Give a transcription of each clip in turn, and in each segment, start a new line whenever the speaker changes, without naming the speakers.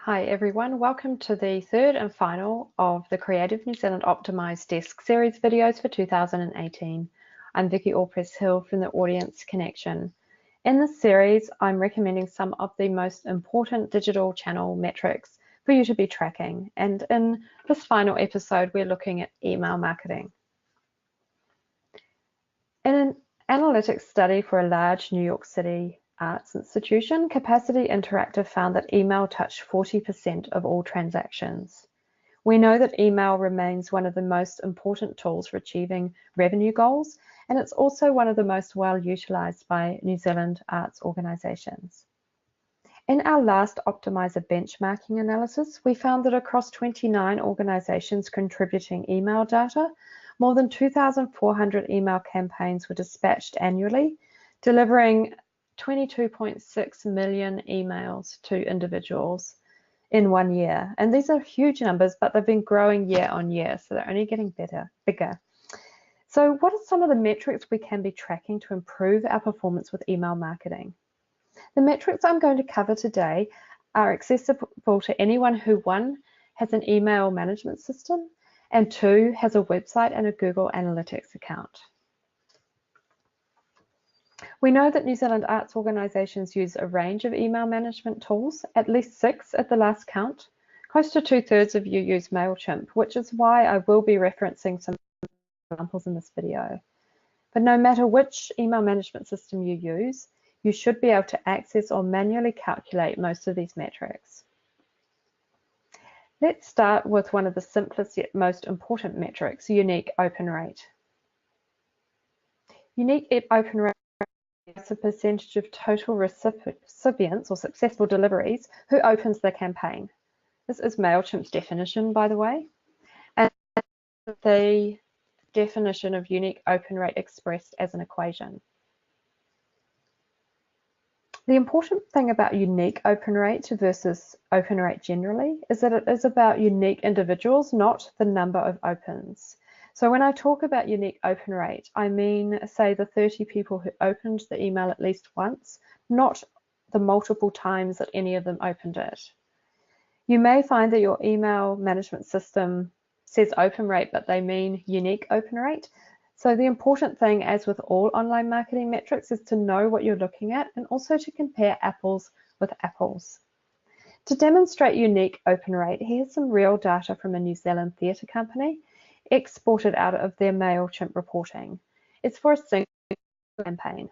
Hi everyone, welcome to the third and final of the Creative New Zealand Optimised Desk series videos for 2018. I'm Vicky Allpress-Hill from the Audience Connection. In this series, I'm recommending some of the most important digital channel metrics for you to be tracking. And in this final episode, we're looking at email marketing. In an analytics study for a large New York City arts institution, Capacity Interactive found that email touched 40% of all transactions. We know that email remains one of the most important tools for achieving revenue goals, and it's also one of the most well utilised by New Zealand arts organisations. In our last Optimizer benchmarking analysis, we found that across 29 organisations contributing email data, more than 2,400 email campaigns were dispatched annually, delivering 22.6 million emails to individuals in 1 year. And these are huge numbers, but they've been growing year on year, so they're only getting bigger. So what are some of the metrics we can be tracking to improve our performance with email marketing? The metrics I'm going to cover today are accessible to anyone who, 1, has an email management system, and 2, has a website and a Google Analytics account. We know that New Zealand arts organisations use a range of email management tools, at least 6 at the last count. Close to 2/3 of you use MailChimp, which is why I will be referencing some examples in this video. But no matter which email management system you use, you should be able to access or manually calculate most of these metrics. Let's start with one of the simplest yet most important metrics, unique open rate. Unique open rate is the percentage of total recipients or successful deliveries who opens the campaign. This is MailChimp's definition, by the way, and the definition of unique open rate expressed as an equation. The important thing about unique open rate versus open rate generally is that it is about unique individuals, not the number of opens. So when I talk about unique open rate, I mean, say, the 30 people who opened the email at least once, not the multiple times that any of them opened it. You may find that your email management system says open rate, but they mean unique open rate. So the important thing, as with all online marketing metrics, is to know what you're looking at and also to compare apples with apples. To demonstrate unique open rate, here's some real data from a New Zealand theatre company exported out of their MailChimp reporting. It's for a single campaign.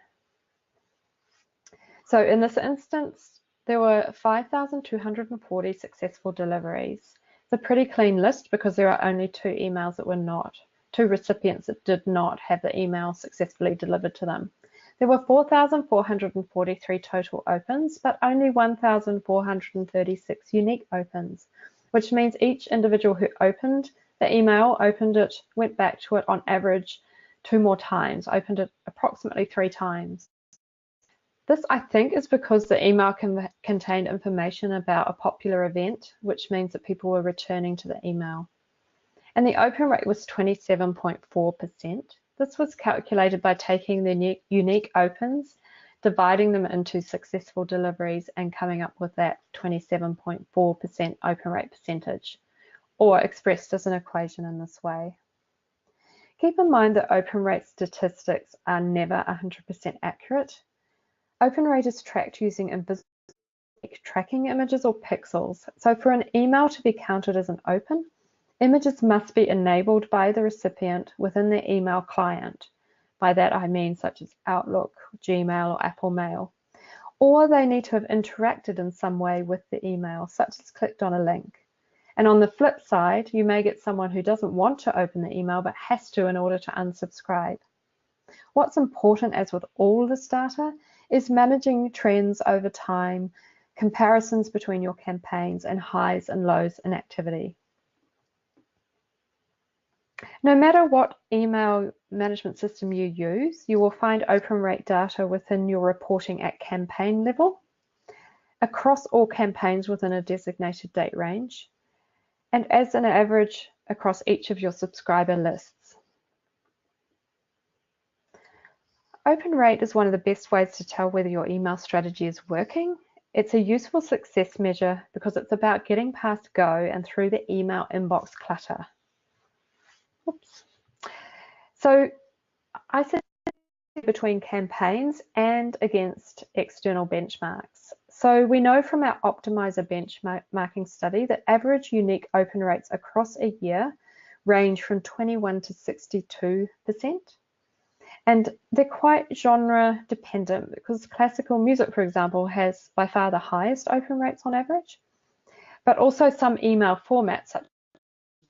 So in this instance, there were 5,240 successful deliveries. It's a pretty clean list because there are only 2 emails that were not, 2 recipients that did not have the email successfully delivered to them. There were 4,443 total opens, but only 1,436 unique opens, which means each individual who opened the email, opened it, went back to it on average 2 more times, opened it approximately 3 times. This, I think, is because the email contained information about a popular event, which means that people were returning to the email. And the open rate was 27.4%. This was calculated by taking the unique opens, dividing them into successful deliveries, and coming up with that 27.4% open rate percentage, or expressed as an equation in this way. Keep in mind that open rate statistics are never 100% accurate. Open rate is tracked using invisible tracking images or pixels. So for an email to be counted as an open, images must be enabled by the recipient within their email client. By that I mean such as Outlook, Gmail, or Apple Mail. Or they need to have interacted in some way with the email, such as clicked on a link. And on the flip side, you may get someone who doesn't want to open the email but has to in order to unsubscribe. What's important, as with all this data, is managing trends over time, comparisons between your campaigns, and highs and lows in activity. No matter what email management system you use, you will find open rate data within your reporting at campaign level, across all campaigns within a designated date range, and as an average across each of your subscriber lists. Open rate is one of the best ways to tell whether your email strategy is working, It's a useful success measure because it's about getting past go and through the email inbox clutter. Oops. So I said between campaigns and against external benchmarks. So we know from our optimizer benchmarking study that average unique open rates across a year range from 21 to 62%. And they're quite genre dependent because classical music, for example, has by far the highest open rates on average. But also some email formats, such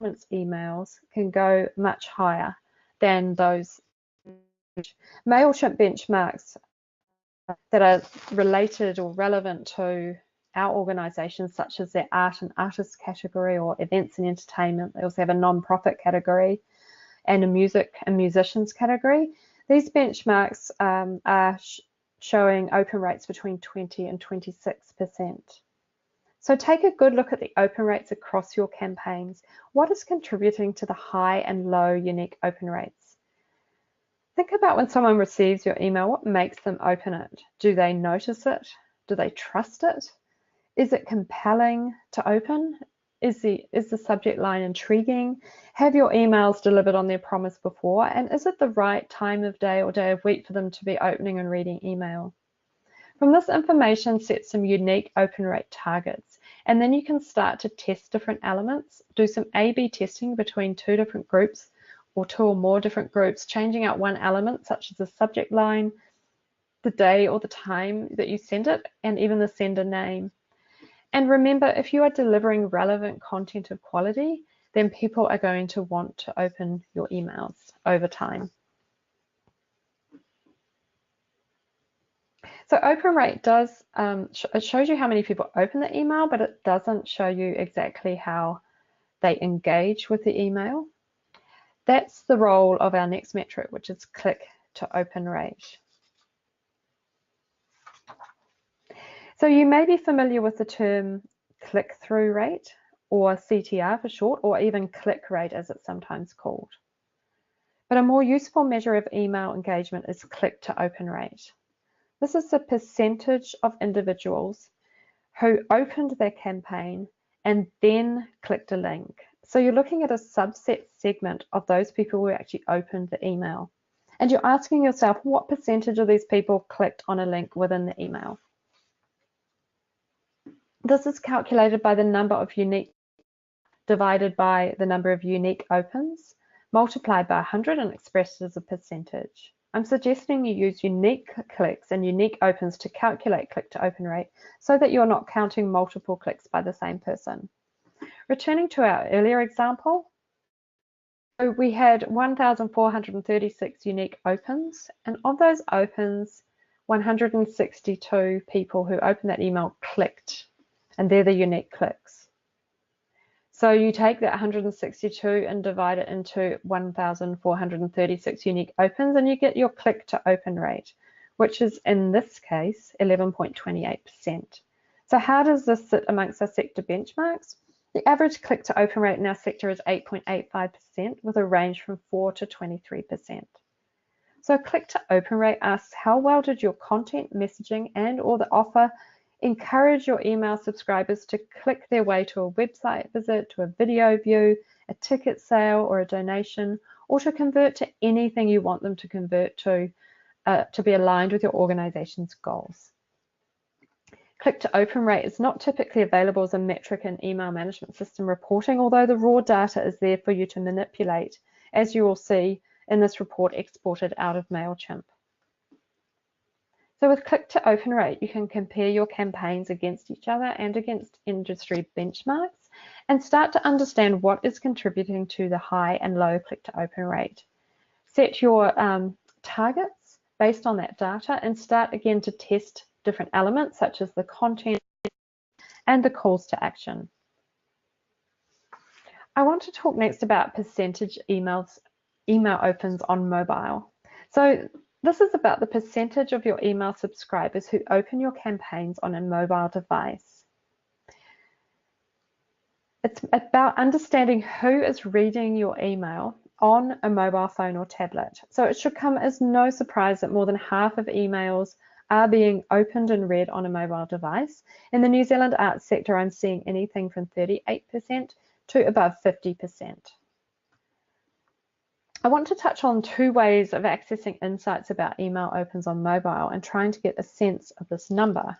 as emails, can go much higher than those. MailChimp benchmarks that are related or relevant to our organisations, such as their art and artists category or events and entertainment. They also have a non-profit category and a music and musicians category. These benchmarks are showing open rates between 20 and 26%. So take a good look at the open rates across your campaigns. What is contributing to the high and low unique open rates? Think about when someone receives your email, what makes them open it? Do they notice it? Do they trust it? Is it compelling to open? Is the subject line intriguing? Have your emails delivered on their promise before? And is it the right time of day or day of week for them to be opening and reading email? From this information, set some unique open rate targets, and then you can start to test different elements, do some A/B testing between two different groups or two or more different groups, changing out one element such as the subject line, the day or the time that you send it, and even the sender name. And remember, if you are delivering relevant content of quality, then people are going to want to open your emails over time. So open rate does, it shows you how many people open the email, but it doesn't show you exactly how they engage with the email. That's the role of our next metric, which is click to open rate. So you may be familiar with the term click-through rate, or CTR for short, or even click rate as it's sometimes called. But a more useful measure of email engagement is click to open rate. This is the percentage of individuals who opened their campaign and then clicked a link. So you're looking at a subset segment of those people who actually opened the email. And you're asking yourself, what percentage of these people clicked on a link within the email? This is calculated by the number of unique divided by the number of unique opens, multiplied by 100 and expressed as a percentage. I'm suggesting you use unique clicks and unique opens to calculate click to open rate so that you're not counting multiple clicks by the same person. Returning to our earlier example, so we had 1,436 unique opens, and of those opens, 162 people who opened that email clicked, and they're the unique clicks. So you take that 162 and divide it into 1,436 unique opens, and you get your click to open rate, which is in this case 11.28%. So how does this sit amongst our sector benchmarks? The average click to open rate in our sector is 8.85% with a range from 4 to 23%. So click to open rate asks how well did your content, messaging, and or the offer encourage your email subscribers to click their way to a website visit, to a video view, a ticket sale, or a donation, or to convert to anything you want them to convert to be aligned with your organization's goals. Click to open rate is not typically available as a metric in email management system reporting, although the raw data is there for you to manipulate, as you will see in this report exported out of MailChimp. So with click to open rate, you can compare your campaigns against each other and against industry benchmarks and start to understand what is contributing to the high and low click to open rate. Set your targets based on that data and start again to test different elements such as the content and the calls to action. I want to talk next about percentage email opens on mobile. So this is about the percentage of your email subscribers who open your campaigns on a mobile device. It's about understanding who is reading your email on a mobile phone or tablet. So it should come as no surprise that more than half of emails are being opened and read on a mobile device. In the New Zealand arts sector, I'm seeing anything from 38% to above 50%. I want to touch on 2 ways of accessing insights about email opens on mobile and trying to get a sense of this number.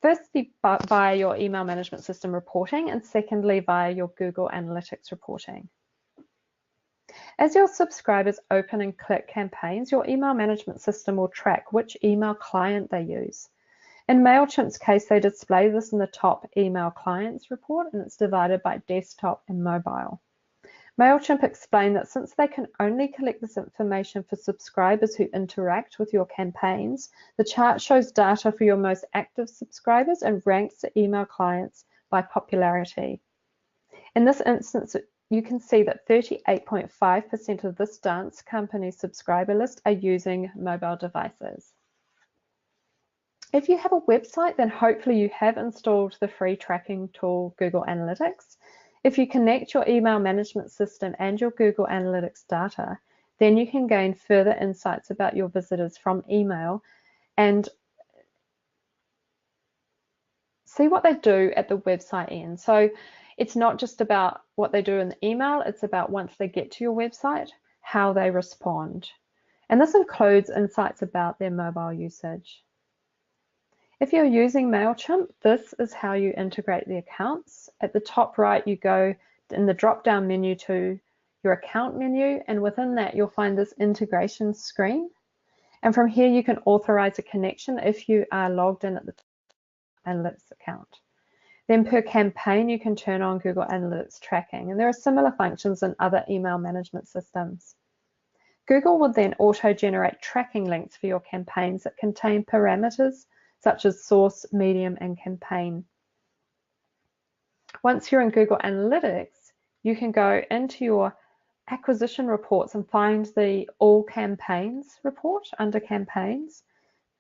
Firstly, via your email management system reporting, and secondly, via your Google Analytics reporting. As your subscribers open and click campaigns, your email management system will track which email client they use. In MailChimp's case, they display this in the top email clients report, and it's divided by desktop and mobile. MailChimp explained that since they can only collect this information for subscribers who interact with your campaigns, the chart shows data for your most active subscribers and ranks the email clients by popularity. In this instance, you can see that 38.5% of this dance company's subscriber list are using mobile devices. If you have a website, then hopefully you have installed the free tracking tool Google Analytics. If you connect your email management system and your Google Analytics data, then you can gain further insights about your visitors from email and see what they do at the website end. So it's not just about what they do in the email, it's about once they get to your website, how they respond. And this includes insights about their mobile usage. If you're using MailChimp, this is how you integrate the accounts. At the top right, you go in the drop-down menu to your account menu, and within that, you'll find this integration screen. And from here, you can authorize a connection if you are logged in at the Analytics account. Then per campaign, you can turn on Google Analytics tracking, and there are similar functions in other email management systems. Google will then auto-generate tracking links for your campaigns that contain parameters such as source, medium, and campaign. Once you're in Google Analytics, you can go into your acquisition reports and find the All Campaigns report under Campaigns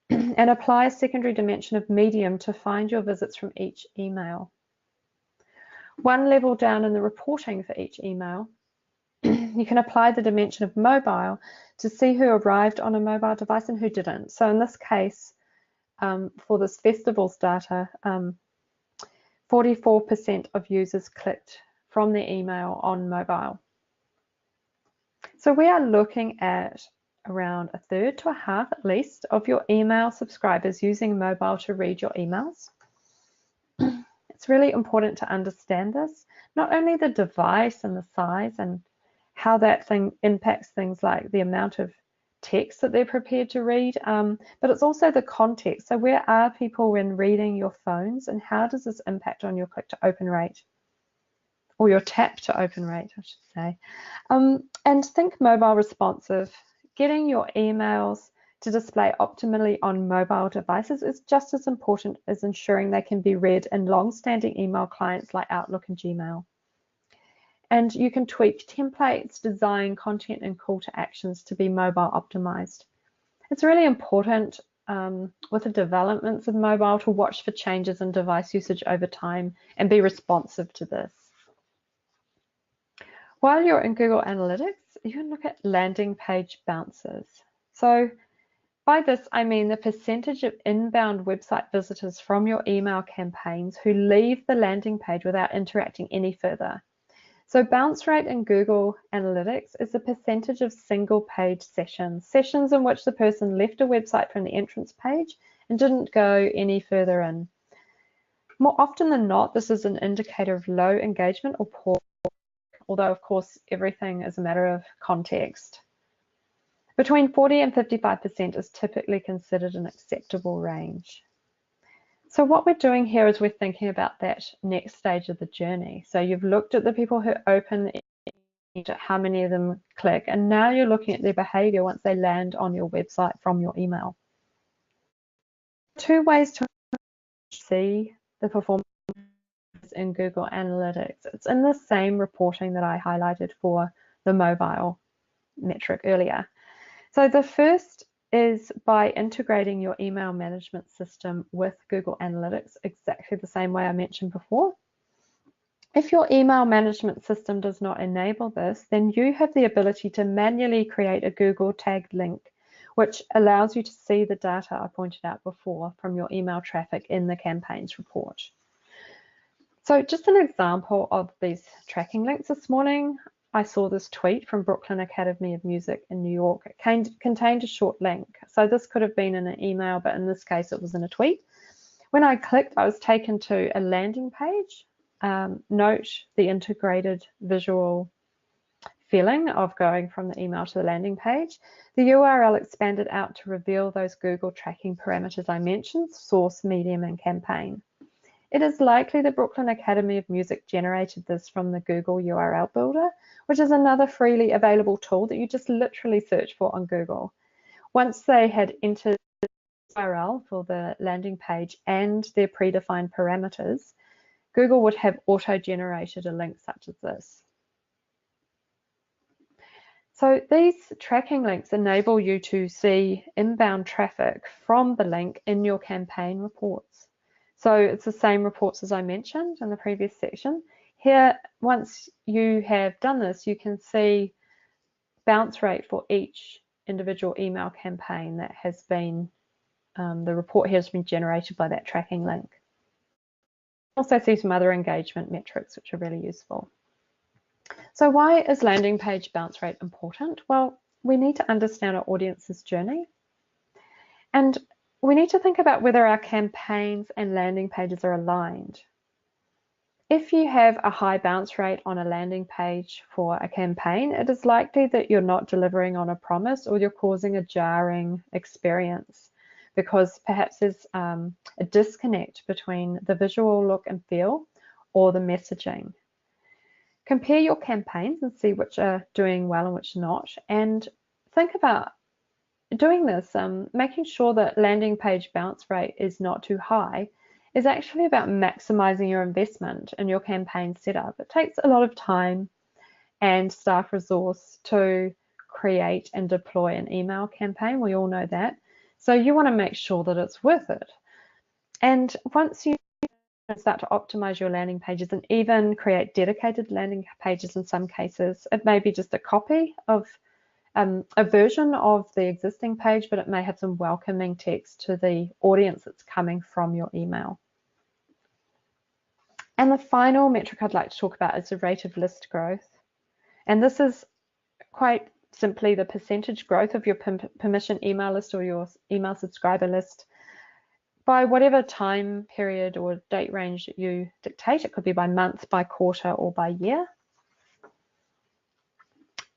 and apply a secondary dimension of medium to find your visits from each email. One level down in the reporting for each email, you can apply the dimension of mobile to see who arrived on a mobile device and who didn't. So in this case, for this festival's data, 44% of users clicked from the email on mobile. So we are looking at around 1/3 to 1/2 at least of your email subscribers using mobile to read your emails. It's really important to understand this, not only the device and the size and how that thing impacts things like the amount of text that they're prepared to read, but it's also the context. So where are people when reading your phones, and how does this impact on your click to open rate, or your tap to open rate, I should say. And think mobile responsive. Getting your emails to display optimally on mobile devices is just as important as ensuring they can be read in long-standing email clients like Outlook and Gmail. And you can tweak templates, design content, and call to actions to be mobile optimized. It's really important with the developments of mobile to watch for changes in device usage over time and be responsive to this. While you're in Google Analytics, you can look at landing page bounces. So by this, I mean the percentage of inbound website visitors from your email campaigns who leave the landing page without interacting any further. So bounce rate in Google Analytics is the percentage of single page sessions in which the person left a website from the entrance page and didn't go any further in. More often than not, this is an indicator of low engagement or poor, although of course everything is a matter of context. Between 40 and 55% is typically considered an acceptable range. So what we're doing here is we're thinking about that next stage of the journey. So you've looked at the people who open, how many of them click, and now you're looking at their behavior once they land on your website from your email. 2 ways to see the performance in Google Analytics. It's in the same reporting that I highlighted for the mobile metric earlier. So the first is by integrating your email management system with Google Analytics exactly the same way I mentioned before. If your email management system does not enable this, then you have the ability to manually create a Google tagged link which allows you to see the data I pointed out before from your email traffic in the campaigns report. So just an example of these tracking links this morning, I saw this tweet from Brooklyn Academy of Music in New York. It contained a short link. So this could have been in an email, but in this case it was in a tweet. When I clicked, I was taken to a landing page. Note the integrated visual feeling of going from the email to the landing page. The URL expanded out to reveal those Google tracking parameters I mentioned, source, medium, and campaign. It is likely the Brooklyn Academy of Music generated this from the Google URL Builder, which is another freely available tool that you just literally search for on Google. Once they had entered the URL for the landing page and their predefined parameters, Google would have auto-generated a link such as this. So these tracking links enable you to see inbound traffic from the link in your campaign reports. So it's the same reports as I mentioned in the previous section. Here, once you have done this, you can see bounce rate for each individual email campaign that has been, the report here has been generated by that tracking link. Also see some other engagement metrics which are really useful. So why is landing page bounce rate important? Well, we need to understand our audience's journey, and we need to think about whether our campaigns and landing pages are aligned. If you have a high bounce rate on a landing page for a campaign, it is likely that you're not delivering on a promise, or you're causing a jarring experience because perhaps there's a disconnect between the visual look and feel or the messaging. Compare your campaigns and see which are doing well and which not, and think about doing this, making sure that landing page bounce rate is not too high is actually about maximizing your investment in your campaign setup. It takes a lot of time and staff resource to create and deploy an email campaign. We all know that. So you want to make sure that it's worth it. And once you start to optimize your landing pages and even create dedicated landing pages in some cases, it may be just a copy of a version of the existing page, but it may have some welcoming text to the audience that's coming from your email. And the final metric I'd like to talk about is the rate of list growth. And this is quite simply the percentage growth of your permission email list or your email subscriber list by whatever time period or date range that you dictate. It could be by month, by quarter, or by year.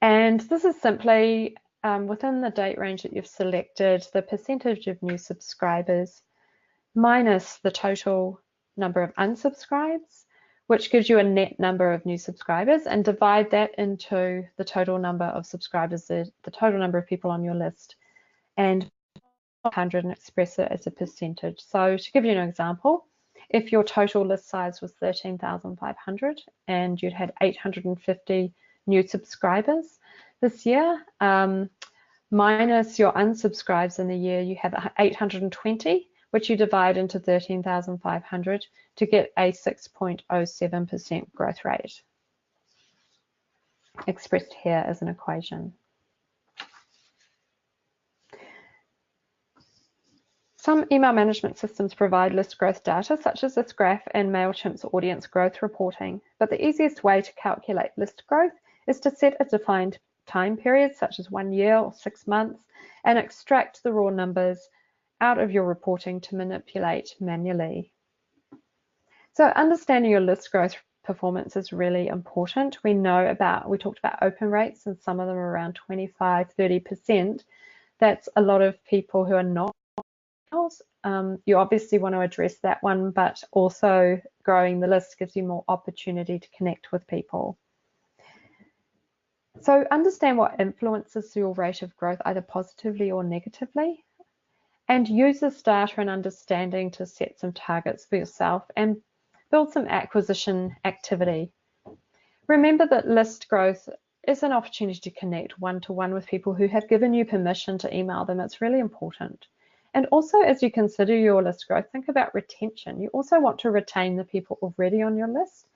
And this is simply within the date range that you've selected, the percentage of new subscribers minus the total number of unsubscribes, which gives you a net number of new subscribers, and divide that into the total number of subscribers, the total number of people on your list, and 100 and express it as a percentage. So to give you an example, if your total list size was 13,500 and you'd had 850 new subscribers this year, minus your unsubscribes in the year, you have 820, which you divide into 13,500 to get a 6.07% growth rate, expressed here as an equation. Some email management systems provide list growth data, such as this graph and MailChimp's audience growth reporting, but the easiest way to calculate list growth is to set a defined time period, such as 1 year or 6 months, and extract the raw numbers out of your reporting to manipulate manually. So understanding your list growth performance is really important. We talked about open rates, and some of them are around 25, 30%. That's a lot of people who are not. You obviously want to address that one, but also growing the list gives you more opportunity to connect with people. So understand what influences your rate of growth, either positively or negatively, and use this data and understanding to set some targets for yourself and build some acquisition activity. Remember that list growth is an opportunity to connect one-to-one with people who have given you permission to email them. It's really important. And also, as you consider your list growth, think about retention. You also want to retain the people already on your list.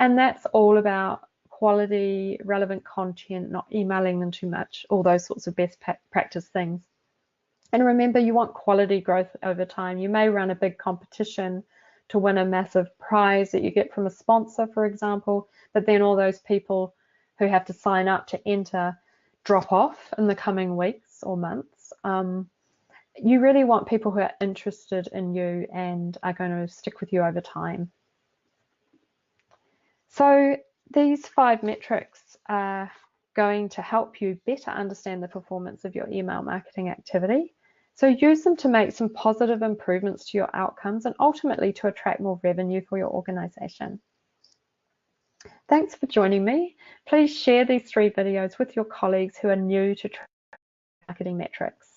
And that's all about quality, relevant content, not emailing them too much, all those sorts of best practice things. And remember, you want quality growth over time. You may run a big competition to win a massive prize that you get from a sponsor, for example, but then all those people who have to sign up to enter drop off in the coming weeks or months. You really want people who are interested in you and are going to stick with you over time. So these 5 metrics are going to help you better understand the performance of your email marketing activity. So use them to make some positive improvements to your outcomes and ultimately to attract more revenue for your organization. Thanks for joining me. Please share these 3 videos with your colleagues who are new to marketing metrics.